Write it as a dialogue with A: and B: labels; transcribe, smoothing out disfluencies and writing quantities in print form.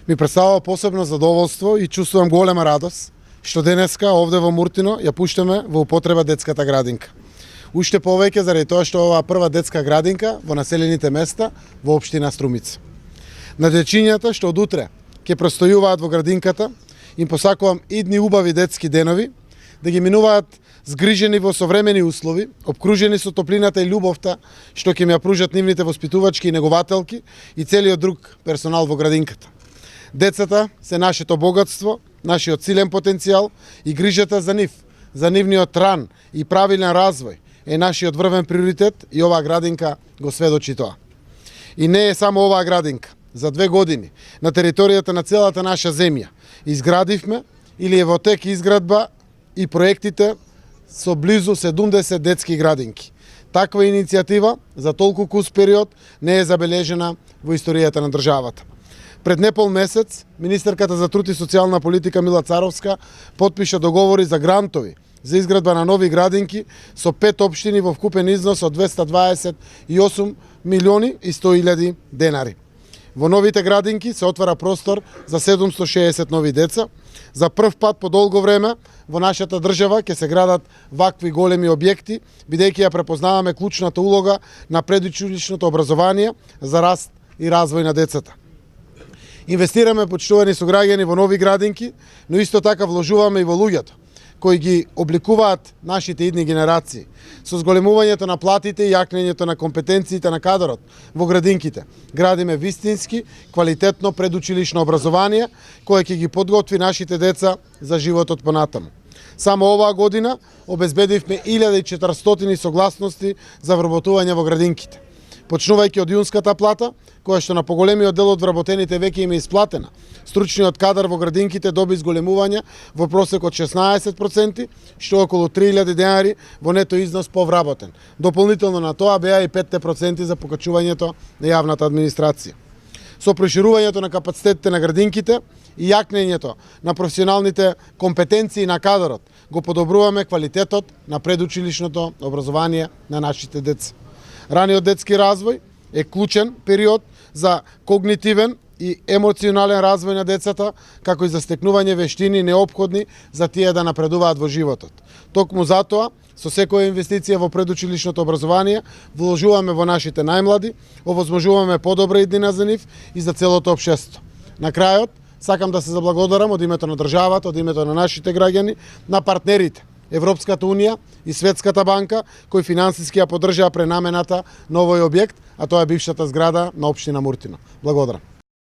A: Ми представува посебно задоволство и чувствувам голема радост што денеска овде во Муртино ја пуштаме во употреба детската градинка. Уште повеќе заради тоа што оваа прва детска градинка во населените места во општина Струмица. На дечињата што од утре ќе престојуваат во градинката, им посакувам идни убави детски денови, да ги минуваат згрижени во современи услови, обкружени со топлината и љубовта што ќе ми ја пружат нивните воспитувачки и негователки и целиот друг персонал во градинката. Децата се нашето богатство, нашиот силен потенцијал и грижата за нив, за нивниот ран и правилен развој е нашиот врвен приоритет и оваа градинка го сведочи тоа. И не е само оваа градинка. За 2 години на територијата на целата наша земја изградивме или е во тек изградба и проектите со близу 70 детски градинки. Таква иницијатива за толку кус период не е забележена во историјата на државата. Пред непол месец, министерката за труд и социјална политика Мила Царовска потпиша договори за грантови за изградба на нови градинки со 5 општини во вкупен износ од 228 милиони и 100 илјади денари. Во новите градинки се отвара простор за 760 нови деца. За прв пат по долго време во нашата држава ќе се градат вакви големи објекти, бидејќи ја препознаваме клучната улога на предучилишното образование за раст и развој на децата. Инвестираме, почитувани сограѓани, во нови градинки, но исто така вложуваме и во луѓето кои ги обликуваат нашите идни генерации, со зголемувањето на платите и јакнењето на компетенциите на кадрот во градинките. Градиме вистински, квалитетно предучилишно образование, кое ќе ги подготви нашите деца за животот понатаму. Само оваа година обезбедивме 1400 согласности за вработување во градинките. Почнувајќи од јунската плата, која што на поголемиот дел од вработените веќе им е исплатена. Стручниот кадар во градинките доби зголемување во просек од 16%, што околу 3000 денари во нето износ повработен. Дополнително на тоа беа и 5% за покачувањето на јавната администрација. Со проширувањето на капацитетите на градинките и јакнењето на професионалните компетенции на кадарот, го подобруваме квалитетот на предучилишното образование на нашите деца. Раниот детски развој е клучен период за когнитивен и емоционален развој на децата, како и за стекнување вештини неопходни за тие да напредуваат во животот. Токму затоа, со секоја инвестиција во предучилишното образование, вложуваме во нашите најмлади, овозможуваме подобра иднина за нив и за целото општество. На крајот, сакам да се заблагодарам од името на државата, од името на нашите граѓани, на партнерите Европската Унија и Светската банка, кои финансиски ја поддржаа пренамената на овој објект, а тоа е бившата зграда на општина Муртино. Благодарам.